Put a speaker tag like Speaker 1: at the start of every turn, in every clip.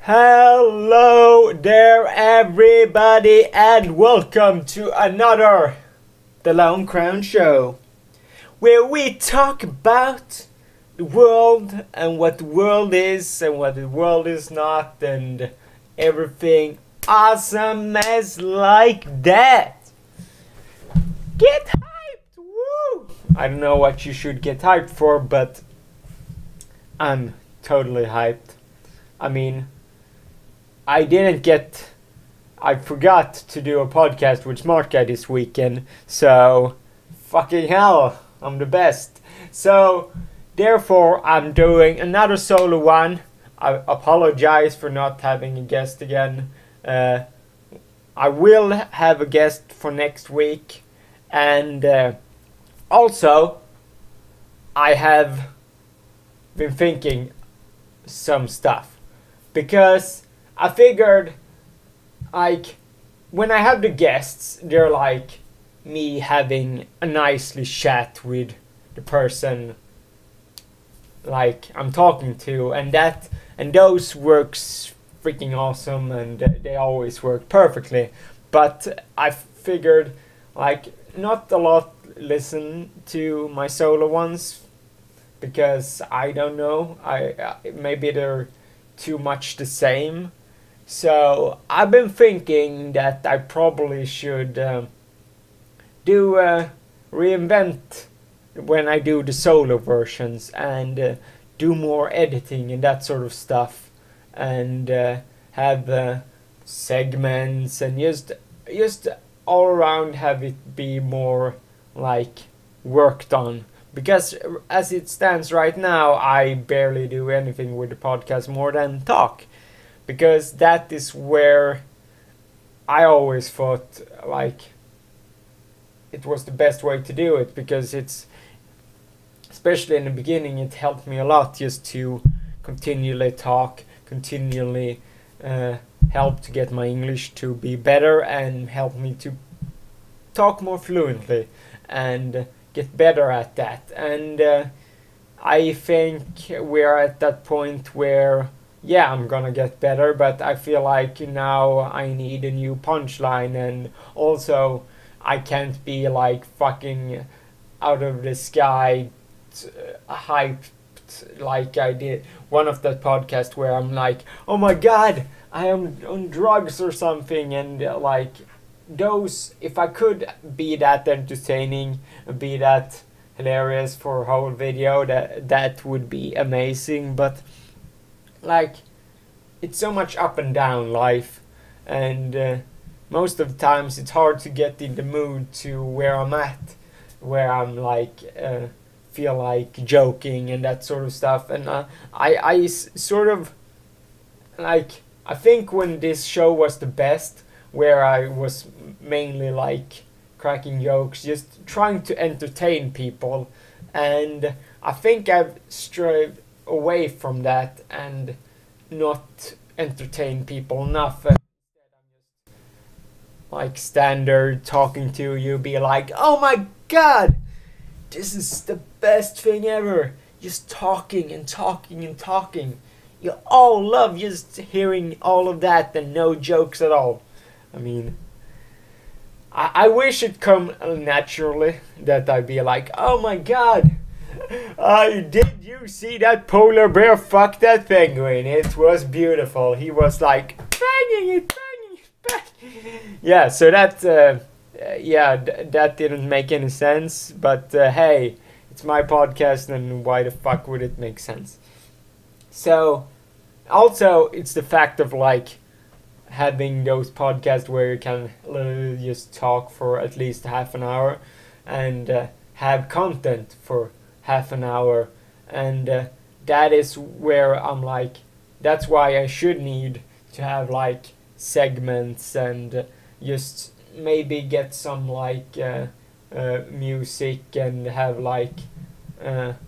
Speaker 1: Hello there everybody and welcome to another The Lone Crown Show, where we talk about the world and what the world is and what the world is not and everything awesome as like that. Get hyped! Woo! I don't know what you should get hyped for, but I'm totally hyped. I mean, I forgot to do a podcast with Smart Guy this weekend, so fucking hell, I'm the best. So, therefore, I'm doing another solo one. I apologize for not having a guest again. I will have a guest for next week, and also, I have been thinking some stuff, because I figured, like, when I have the guests, they're like me having a nicely chat with the person like I'm talking to, and those works freaking awesome, and they always work perfectly. But I figured, like, not a lot listen to my solo ones, because I don't know, maybe they're too much the same. So I've been thinking that I probably should reinvent when I do the solo versions, and do more editing and that sort of stuff, and have segments, and just all around have it be more like worked on. Because as it stands right now, I barely do anything with the podcast more than talk. Because that is where I always thought, like, it was the best way to do it. Because it's, especially in the beginning, it helped me a lot just to continually talk, continually help to get my English to be better, and help me to talk more fluently and get better at that. And I think we're at that point where, yeah, I'm gonna get better, but I feel like now I need a new punchline, and also I can't be like fucking out of the sky hyped like I did one of that podcast where I'm like, oh my god, I am on drugs or something, and like those, if I could be that entertaining, be that hilarious for a whole video, that would be amazing. But like, it's so much up and down life, and most of the times it's hard to get in the mood to where I'm at, where I'm like feel like joking and that sort of stuff. And I sort of like, I think when this show was the best, where I was mainly like cracking jokes, just trying to entertain people, and I think I've strayed away from that and not entertain people enough. And instead I'm just like standard talking to you, be like, oh my god, this is the best thing ever, just talking and talking and talking. You all love just hearing all of that and no jokes at all. I mean, I wish it come naturally, that I'd be like, oh my god, did you see that polar bear fuck that penguin? It was beautiful. He was like, banging it, banging. Yeah, so that, that didn't make any sense, but hey, it's my podcast, and why the fuck would it make sense? So, also, it's the fact of like having those podcasts where you can literally just talk for at least half an hour, and have content for half an hour, and that is where I'm like, that's why I should need to have like segments, and just maybe get some like music, and have like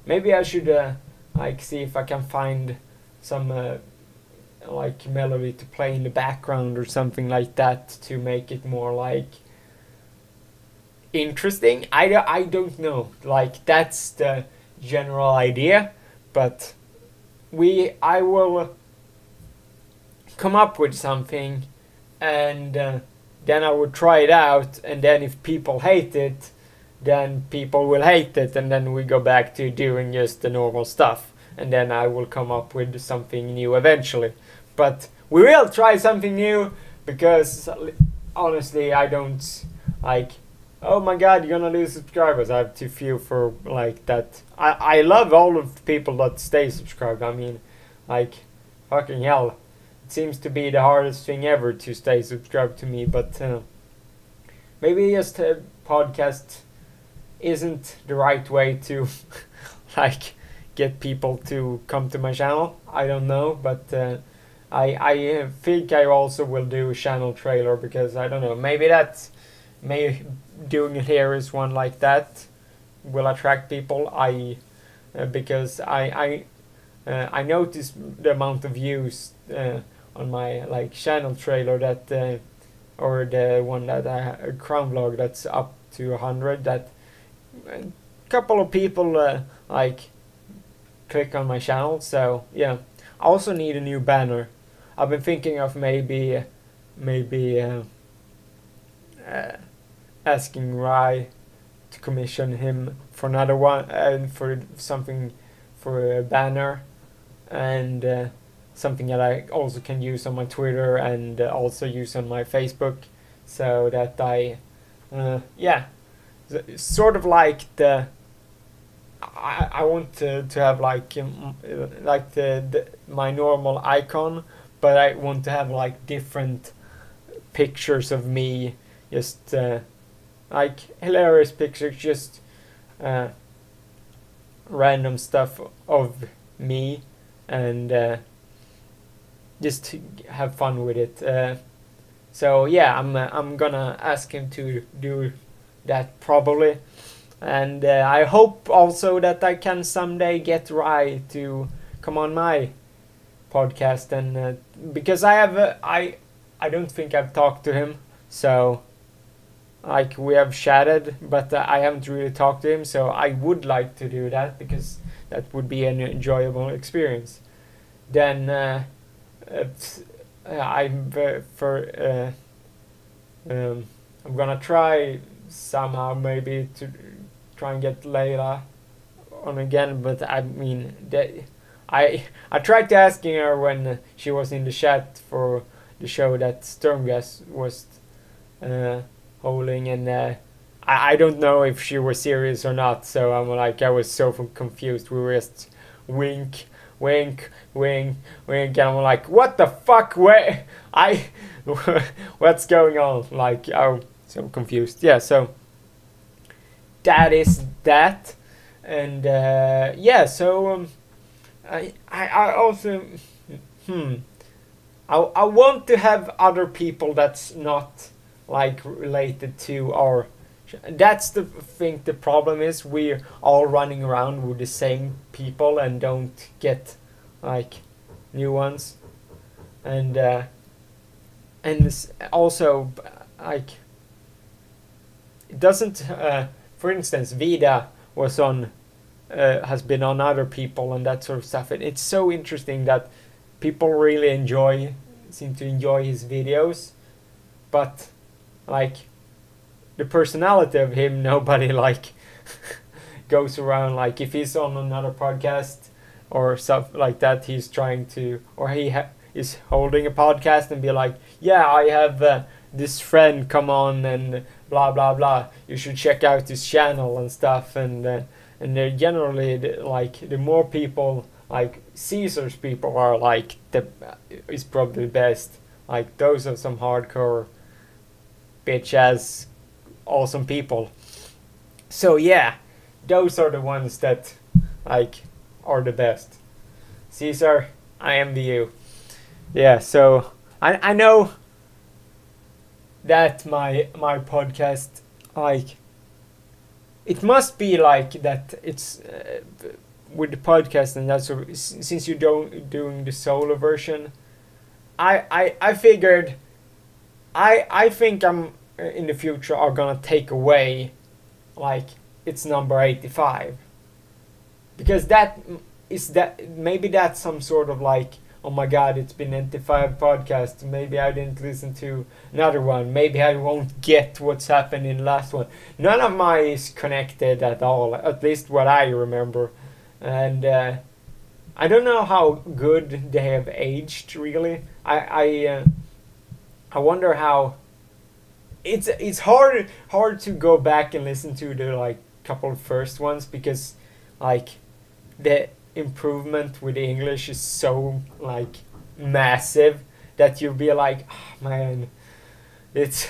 Speaker 1: maybe I should like see if I can find some like melody to play in the background or something like that, to make it more like interesting. I don't know, like that's the general idea, but I will come up with something, and then I would try it out, and then if people hate it, then people will hate it, and then we go back to doing just the normal stuff, and then I will come up with something new eventually. But we will try something new, because honestly I don't like, oh my god, you're gonna lose subscribers. I have too few for like that. I love all of the people that stay subscribed. I mean, like, fucking hell. It seems to be the hardest thing ever to stay subscribed to me, but maybe just a podcast isn't the right way to like get people to come to my channel. I don't know, but I think I also will do a channel trailer, because I don't know, maybe doing it here is one like that will attract people. Because I noticed the amount of views on my like channel trailer that or the one that Crown Vlog that's up to 100, that a couple of people like click on my channel. So yeah, I also need a new banner. I've been thinking of maybe asking Rai to commission him for another one, and for something, for a banner, and something that I also can use on my Twitter, and also use on my Facebook, so that yeah, sort of like I want to have like my normal icon, but I want to have like different pictures of me, just like hilarious pictures, just random stuff of me, and just have fun with it. So yeah, I'm gonna ask him to do that probably, and I hope also that I can someday get Rai to come on my podcast, and because I don't think I've talked to him, so like we have chatted, but I haven't really talked to him, so I would like to do that, because that would be an enjoyable experience. Then I'm gonna try somehow maybe to try and get Layla on again, but I mean I tried to asking her when she was in the chat for the show that Stormgas was holding, and I don't know if she was serious or not, so I'm like, I was so confused. We were just wink, wink, wink, wink, and I'm like, what the fuck, where what's going on? Like, I'm so confused. Yeah, so that is that, and yeah, so I also I want to have other people that's not like related to our. That's the thing. The problem is we're all running around with the same people and don't get like new ones, and this also like it doesn't. For instance, Vida was on. Has been on other people and that sort of stuff, and it's so interesting that people really seem to enjoy his videos, but like the personality of him, nobody like goes around, like if he's on another podcast or stuff like that, he's trying to, or he is holding a podcast and be like, yeah, I have this friend come on and blah blah blah, you should check out his channel and stuff, and they're generally like the more people, like Caesar's people are like is probably the best. Like those are some hardcore bitch ass awesome people. So yeah, those are the ones that like are the best. Caesar, I envy you. Yeah, so I know that my podcast, like, it must be like that. It's with the podcast and that sort of, since you don't doing the solo version, I figured I think I'm in the future are gonna take away like it's number 85, because that maybe that's some sort of like oh my god, it's been 95 podcasts, maybe I didn't listen to another one, maybe I won't get what's happened in the last one. None of mine is connected at all, at least what I remember. And I don't know how good they have aged, really. I wonder how... It's hard to go back and listen to the like couple of first ones, because like the improvement with the English is so like massive that you'll be like, oh, man, it's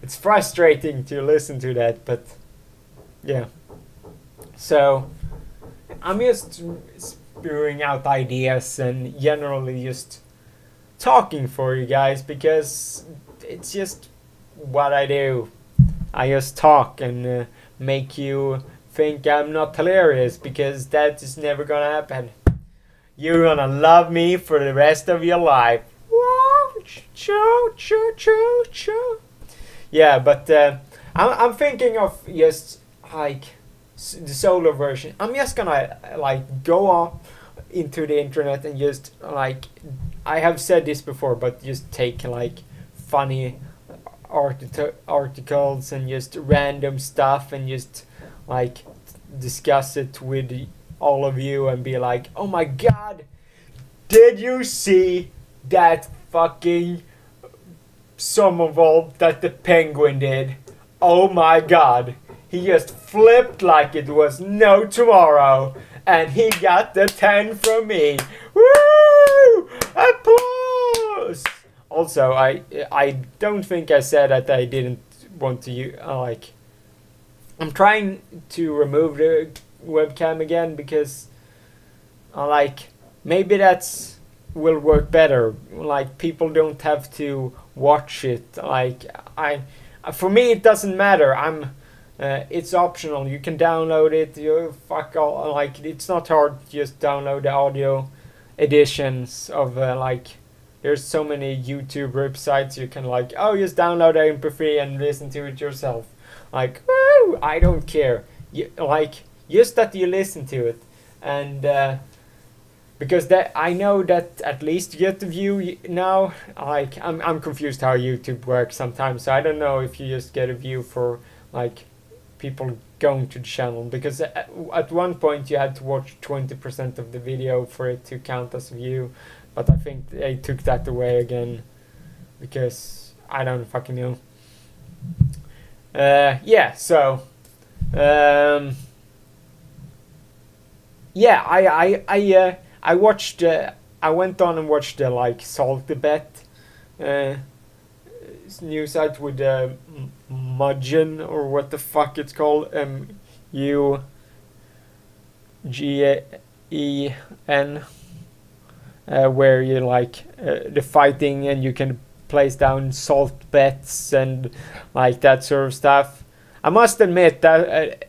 Speaker 1: it's frustrating to listen to that. But yeah, so I'm just spewing out ideas and generally just talking for you guys, because it's just what I do. I just talk and make you think I'm not hilarious, because that is never gonna happen. You're gonna love me for the rest of your life. Yeah, but I'm thinking of just like the solo version. I'm just gonna like go off into the internet and just like, I have said this before, but just take like funny articles and just random stuff and just like discuss it with all of you and be like, oh my god, did you see that fucking somersault that the penguin did? Oh my god, he just flipped like it was no tomorrow, and he got the 10 from me. Woo! Applause! Also, I don't think I said that I didn't want to like... I'm trying to remove the webcam again, because like maybe that's will work better. Like people don't have to watch it. Like for me it doesn't matter. It's optional. You can download it. You fuck all. Like it's not hard to just download the audio editions of like. There's so many YouTube websites you can like, oh, just download MP3 and listen to it yourself. Like, woo, I don't care. Like, just that you listen to it. And because that I know that at least you get the view now. Like, I'm confused how YouTube works sometimes. So I don't know if you just get a view for like people going to the channel. Because at one point you had to watch 20% of the video for it to count as a view. But I think they took that away again, because I don't fucking know. Yeah, so yeah, I watched. I went on and watched the like Saltybet news site with Mudgen, or what the fuck it's called, MUGEN. Where you like the fighting, and you can place down salt bets and like that sort of stuff. I must admit that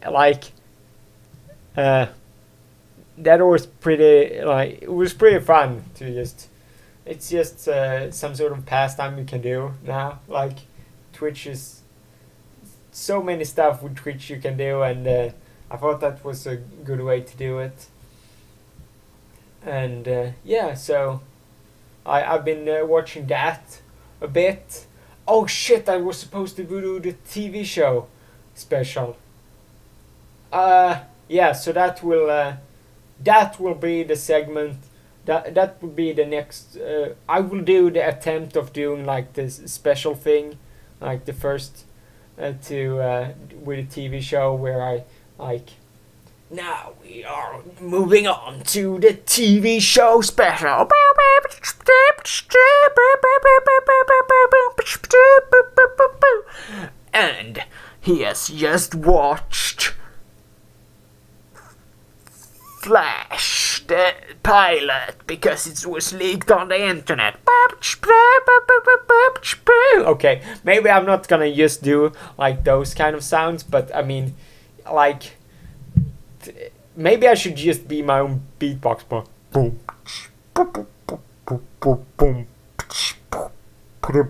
Speaker 1: that was pretty like, it was pretty fun to just. It's just some sort of pastime you can do now. Like Twitch is so many stuff with Twitch you can do, and I thought that was a good way to do it. And yeah, so I've been watching that a bit. Oh shit, I was supposed to do the TV show special. Yeah, so that will be the segment. That will be the next. I will do the attempt of doing like this special thing, like the first with a TV show where I like. Now we are moving on to the TV show special. And he has just watched Flash, the pilot, because it was leaked on the internet. Okay, maybe I'm not gonna just do like those kind of sounds, but I mean, like... Maybe I should just be my own beatbox. Boom, boom, boom, boom,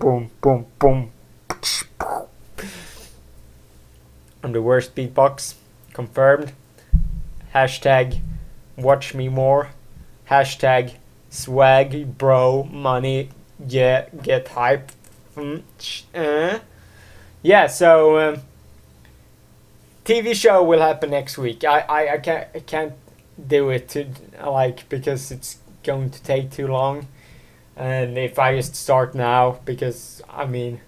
Speaker 1: boom, boom, boom. I'm the worst beatbox. Confirmed. Hashtag watch me more. Hashtag swag, bro, money, yeah, get hype. Yeah, so TV show will happen next week. I can't do it to, like, because it's going to take too long. And if I just start now, because I mean,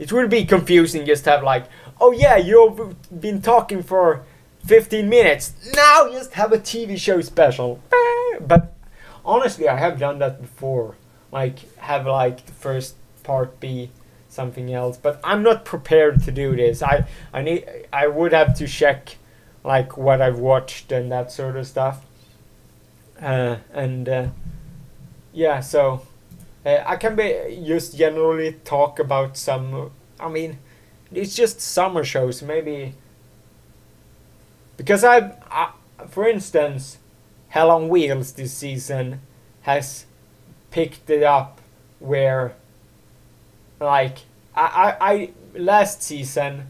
Speaker 1: it would be confusing just to have like, oh yeah, you've been talking for 15 minutes. Now just have a TV show special. But honestly, I have done that before. Like, have like the first part be something else. But I'm not prepared to do this. I would have to check like what I've watched and that sort of stuff. Yeah, so I can be just generally talk about some. I mean, it's just summer shows, maybe. Because for instance, Hell on Wheels this season has picked it up where, like, I last season,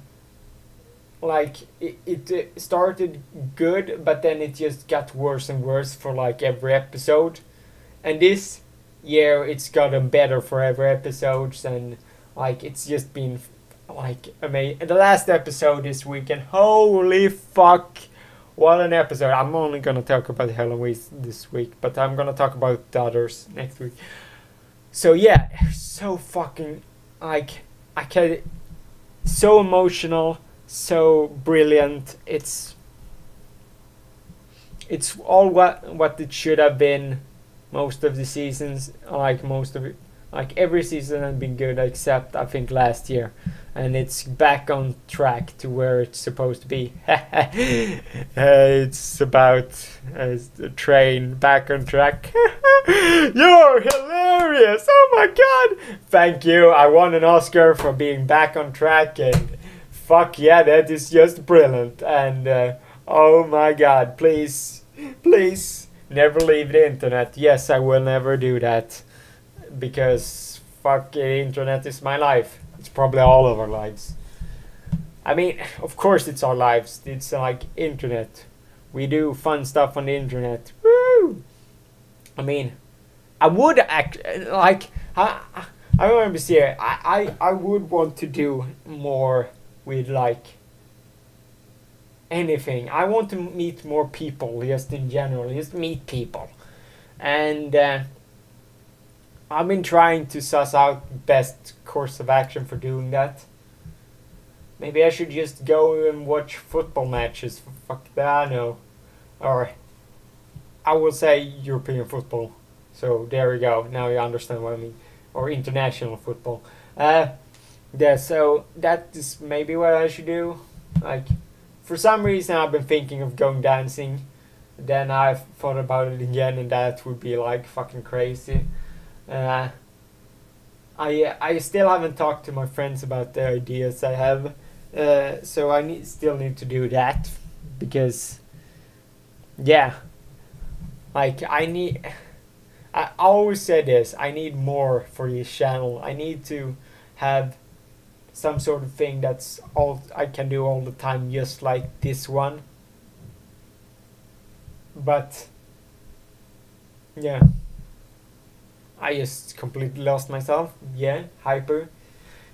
Speaker 1: like, it started good, but then it just got worse and worse for like every episode. And this year it's gotten better for every episode, and like it's just been like amazing. And the last episode this weekend, holy fuck, what an episode! I'm only gonna talk about Halloween this week, but I'm gonna talk about the others next week. So yeah, so fucking, like, I can, so emotional, so brilliant. It's all what it should have been. Most of the seasons, like most of it, like every season has been good except I think last year, and it's back on track to where it's supposed to be. It's about the train back on track. You're hilarious! Oh my god! Thank you. I won an Oscar for being back on track, and fuck yeah, that is just brilliant. And oh my god, please, please. Never leave the internet. Yes, I will never do that. Because fuck, the internet is my life. It's probably all of our lives. I mean, of course it's our lives. It's like internet. We do fun stuff on the internet. Woo! I mean, I would act like I remember here. I would want to do more with like anything. I want to meet more people, just in general, just meet people. And I've been trying to suss out best course of action for doing that. Maybe I should just go and watch football matches. Fuck that, no. Or I will say European football. So there we go. Now you understand what I mean. Or international football. Yeah, so that is maybe what I should do. Like, for some reason I've been thinking of going dancing. Then I've thought about it again, and that would be like fucking crazy. I still haven't talked to my friends about the ideas I have. So I still need to do that, because yeah, like I always say this, I need more for this channel. I need to have some sort of thing that's all I can do all the time, just like this one. But yeah, I just completely lost myself. Yeah, hyper.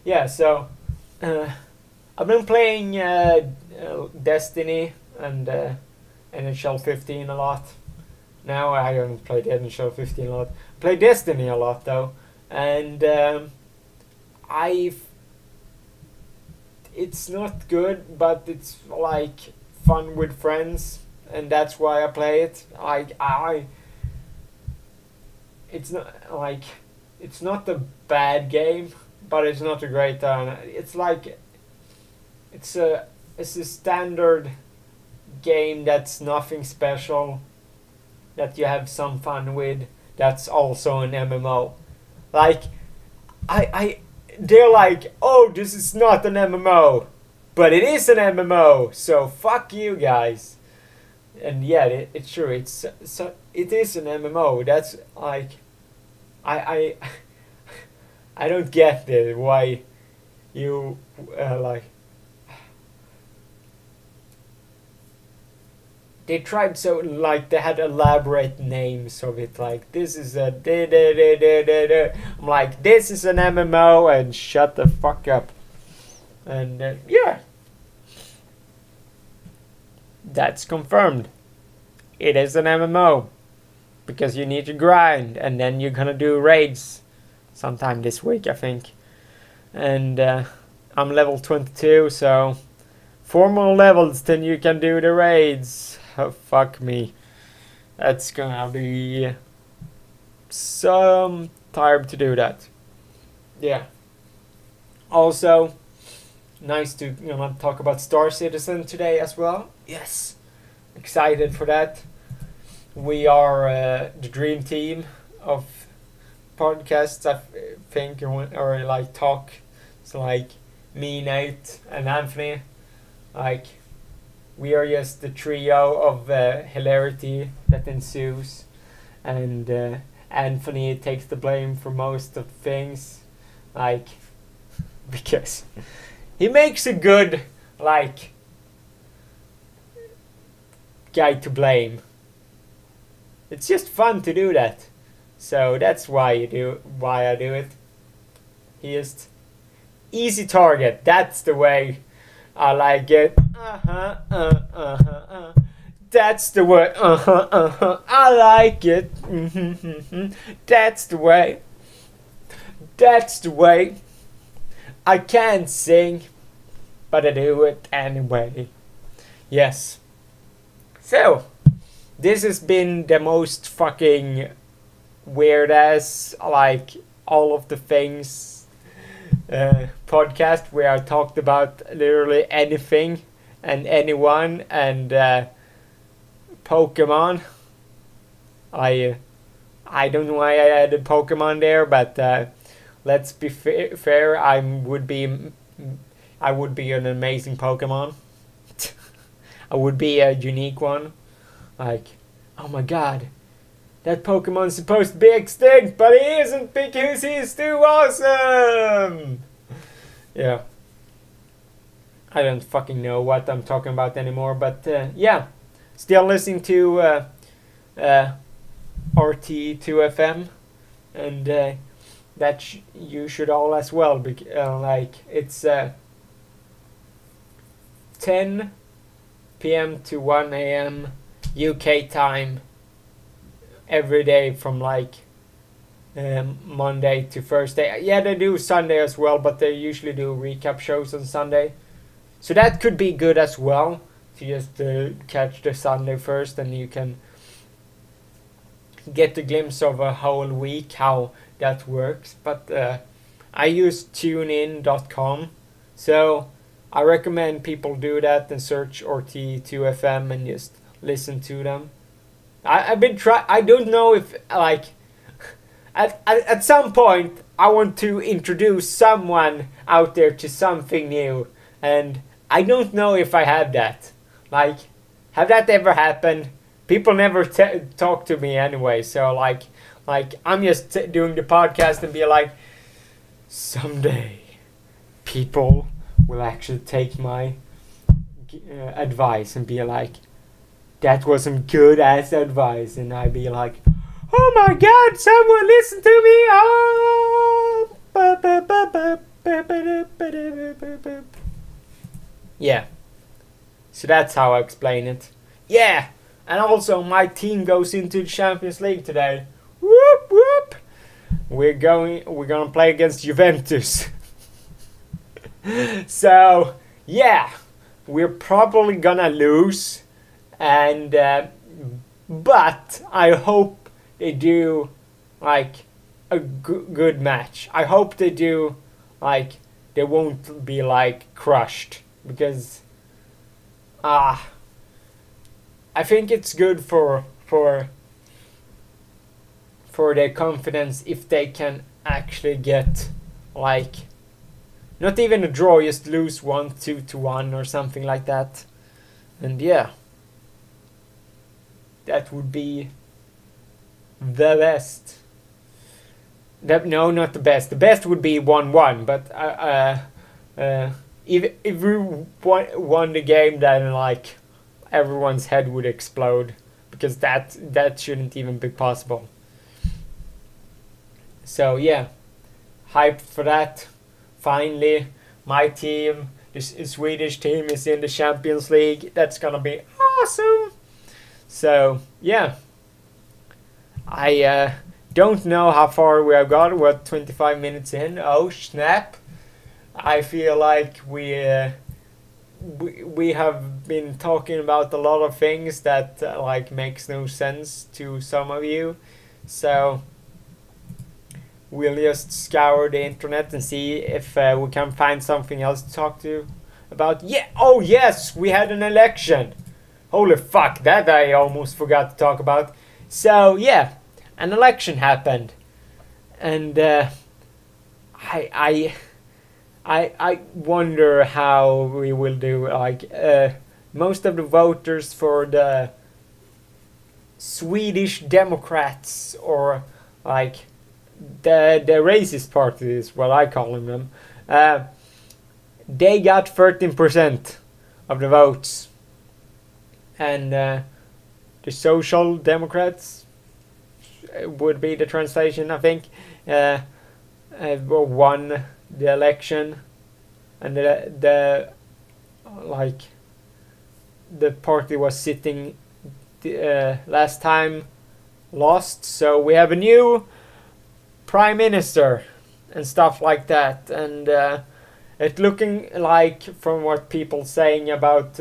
Speaker 1: Yeah, so I've been playing Destiny and NHL 15 a lot. Now I haven't played NHL 15 a lot. Play Destiny a lot though, and it's not good, but it's like fun with friends, and that's why I play it. It's not like, it's not a bad game, but it's not a great time. It's like it's a standard game that's nothing special, that you have some fun with. That's also an MMO. Like they're like, oh, this is not an MMO, but it is an MMO. So fuck you guys. And yeah, it's true. It is an MMO. That's like, I don't get it. Why you like. they tried so like they had elaborate names of it, like this is a da da da da da da. I'm like, this is an MMO, and shut the fuck up. And yeah, that's confirmed. It is an MMO because you need to grind, and then you're gonna do raids sometime this week, I think. And I'm level 22, so 4 more levels, then you can do the raids. Oh, fuck me. That's gonna be some time to do that. Yeah. Also, nice to talk about Star Citizen today as well. Yes. Excited for that. We are the dream team of podcasts, I think, or like talk. It's like me, Nate, and Anthony. Like, we are just the trio of hilarity that ensues, and Anthony takes the blame for most of things, like, because he makes a good, like, guy to blame. It's just fun to do that, so that's why I do it. He is easy target. That's the way I like it. That's the way. I like it. That's the way. That's the way. I can't sing, but I do it anyway. Yes. So, this has been the most fucking weird ass, like, all of the things podcast where I talked about literally anything and anyone, and Pokemon. I don't know why I added Pokemon there, but let's be fair. I would be an amazing Pokemon. I would be a unique one. Like, oh my god, that Pokemon's supposed to be extinct, but he isn't because he's too awesome! Yeah. I don't fucking know what I'm talking about anymore, but yeah. Still listening to RT2FM, and that you should all as well. Like, it's 10 p.m. to 1 a.m. UK time every day from like Monday to Thursday. Yeah, they do Sunday as well, but they usually do recap shows on Sunday. So that could be good as well, to just catch the Sunday first, and you can get a glimpse of a whole week, how that works. But I use tunein.com, so I recommend people do that and search RT2FM and just listen to them. I've been I don't know if, like, at some point I want to introduce someone out there to something new, and I don't know if I have that. Like, have that ever happened? People never talk to me anyway, so like I'm just doing the podcast and be like, someday people will actually take my advice and be like, that was some good ass advice, and I'd be like, oh my god, someone listen to me. Oh. Yeah. So that's how I explain it. Yeah. And also, my team goes into the Champions League today. Whoop whoop. We're gonna play against Juventus. So yeah, we're probably gonna lose, and but I hope they do like a good match. I hope they do, like, they won't be like crushed, because I think it's good for their confidence if they can actually get, like, not even a draw, just lose 1-2-1 or something like that. And yeah, that would be the best. No, not the best. The best would be 1-1, but if we won the game, then like everyone's head would explode, because that shouldn't even be possible. So yeah, hyped for that. Finally, my team, this Swedish team, is in the Champions League. That's gonna be awesome. So yeah, I don't know how far we have got. We're 25 minutes in. Oh snap! I feel like we have been talking about a lot of things that like makes no sense to some of you. So we'll just scour the internet and see if we can find something else to talk to about. Yeah. Oh yes, we had an election. Holy fuck, that I almost forgot to talk about. So yeah, an election happened, and I wonder how we will do. Like most of the voters for the Swedish Democrats, or like the racist party is what I call them. They got 13% of the votes, and the Social Democrats would be the translation, I think, won the election, and the party was sitting last time lost. So we have a new prime minister and stuff like that, and it's looking like, from what people saying about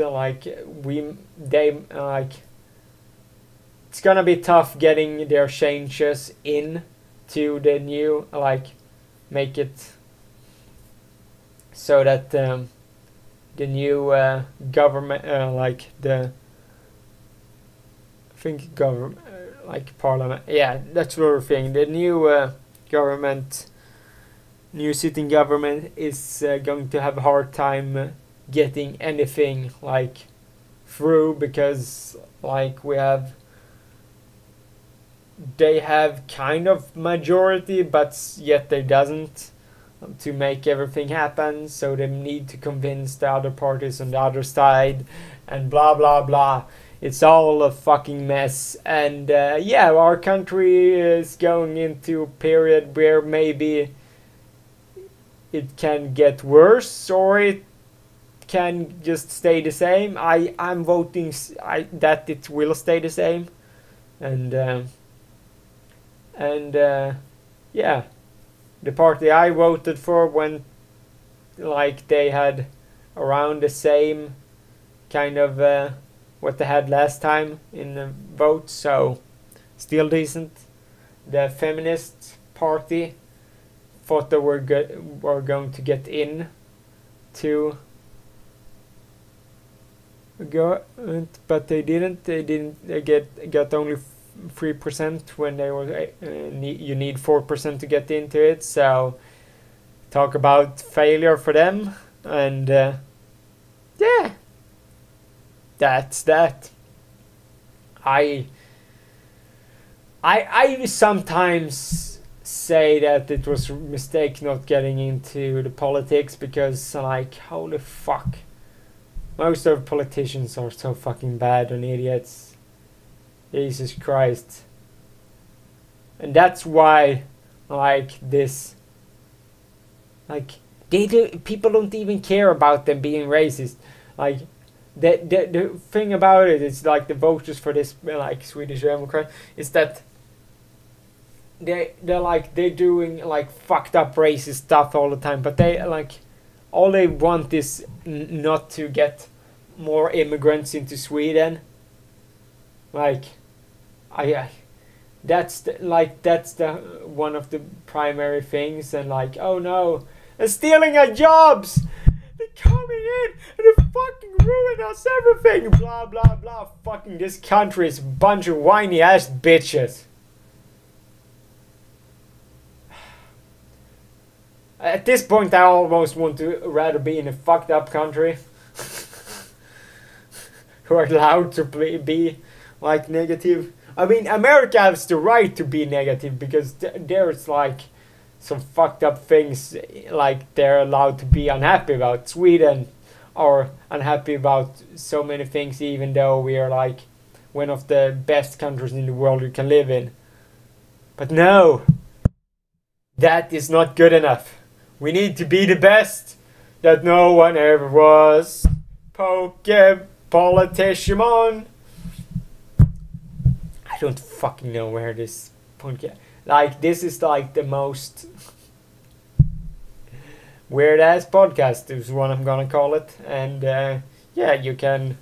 Speaker 1: it's gonna be tough getting their changes in to the new, make it so that the new government, parliament, yeah, that sort of thing. The new new sitting government is going to have a hard time getting anything through, because they have kind of majority, but yet they doesn't, to make everything happen. So they need to convince the other parties on the other side, and blah blah blah. It's all a fucking mess. And yeah, our country is going into a period where maybe it can get worse, or it can just stay the same. I'm voting that it will stay the same. And yeah, the party I voted for went they had around the same kind of what they had last time in the vote, so still decent. The feminist party thought they were going to get in to government, but they didn't. They got only 3% when they were. You need 4% to get into it. So talk about failure for them. And yeah, that's that. I sometimes say that it was a mistake not getting into the politics, because holy fuck, most of politicians are so fucking bad and idiots. Jesus Christ. And that's why people don't even care about them being racist. The thing about it is, the voters for this Swedish Democrat, is that they're doing fucked up racist stuff all the time, but they all they want is not to get more immigrants into Sweden. That's the one of the primary things. And oh no, they're stealing our jobs, they're coming in and they're fucking ruining us everything, blah blah blah. Fucking this country is a bunch of whiny ass bitches. At this point, I almost want to rather be in a fucked up country who are allowed to be negative. I mean, America has the right to be negative, because there's some fucked up things they're allowed to be unhappy about. Sweden are unhappy about so many things, even though we are like one of the best countries in the world you can live in. But no, that is not good enough. We need to be the best that no one ever was. Politician. I don't fucking know where this podcast. Like, this is like the most weird ass podcast is what I'm gonna call it. And yeah, you can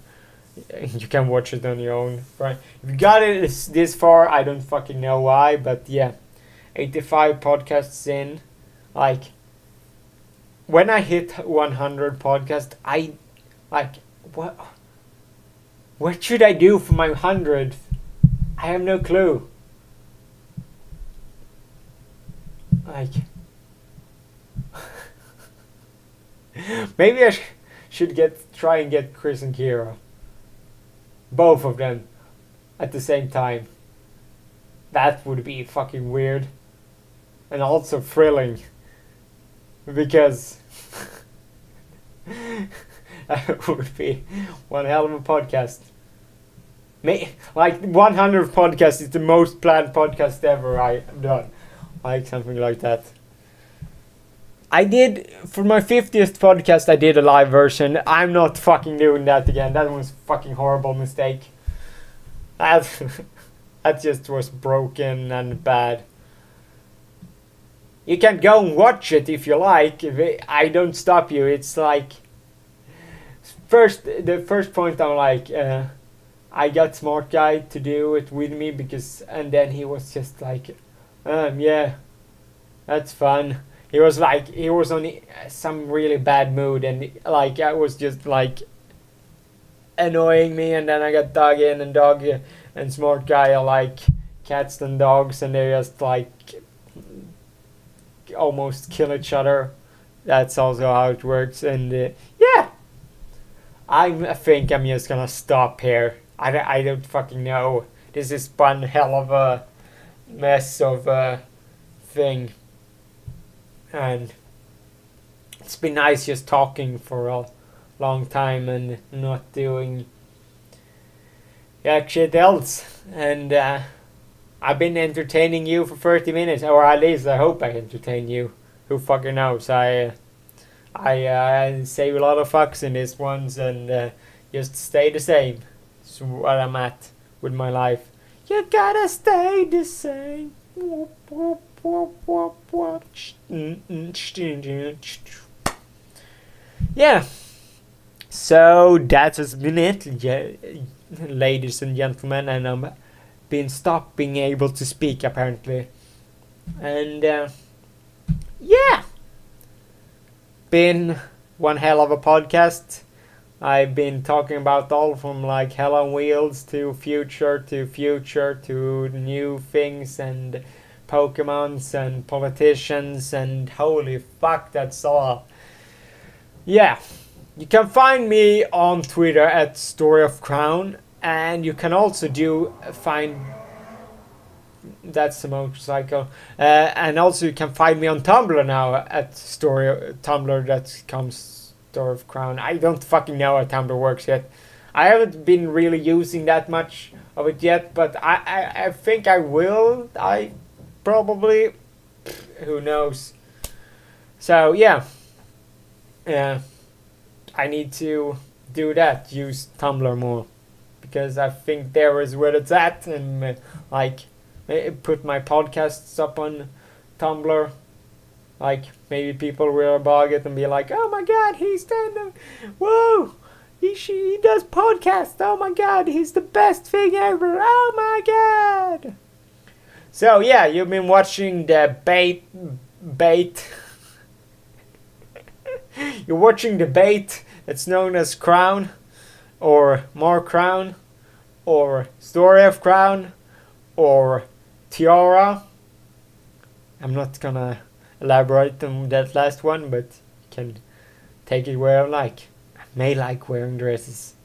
Speaker 1: watch it on your own. Right? If you got it this far, I don't fucking know why, but yeah, 85 podcasts in. Like, when I hit 100 podcasts, I like what should I do for my 100th? I have no clue. Like, maybe I should try and get Chris and Kira, both of them, at the same time. That would be fucking weird, and also thrilling, because that would be one hell of a podcast. Like 100 podcast is the most planned podcast ever I've done. Like something like that. I did, for my 50th podcast, I did a live version. I'm not fucking doing that again. That was a fucking horrible mistake. That just was broken and bad. You can go and watch it if you like. I don't stop you. It's like, the first point I'm like, I got Smart Guy to do it with me and then he was just like, yeah, that's fun. He was on some really bad mood, and like I was just like annoying me, and then I got Doug in, and Doug and Smart Guy are like cats and dogs, and they just like almost kill each other. That's also how it works, and yeah, I think I'm just gonna stop here. I don't fucking know. This is one hell of a mess of a thing. And it's been nice just talking for a long time and not doing shit else. And I've been entertaining you for 30 minutes, or at least I hope I entertain you. Who fucking knows? I save a lot of fucks in this ones, and just stay the same. That's what I'm at with my life. You gotta stay the same. Yeah. So that has been it, ladies and gentlemen, and I'm been stopped being able to speak apparently. And yeah, been one hell of a podcast. I've been talking about all from like Hell on Wheels to future to new things and Pokemons and politicians, and holy fuck, that's all. Yeah, you can find me on Twitter at Story of Crown, and you can also find that's a motorcycle, and also you can find me on Tumblr now at Tumblr.com Story of Crown. I don't fucking know how Tumblr works yet. I haven't been really using that much of it yet, but I think I will. I probably, who knows. So yeah, I need to do that, use Tumblr more, because I think there is where it's at, and like put my podcasts up on Tumblr. Like maybe people will bug it and be like, oh my god, he's done, whoa, he does podcasts, oh my god, he's the best thing ever, oh my god. So yeah, you've been watching the bait. You're watching the bait that's known as Crown, or More Crown, or Story of Crown, or Tiara. I'm not gonna elaborate on that last one, but you can take it where I like. I may like wearing dresses.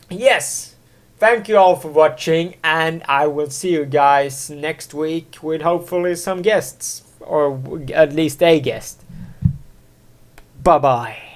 Speaker 1: Yes, thank you all for watching, and I will see you guys next week with hopefully some guests, or at least a guest. Bye bye.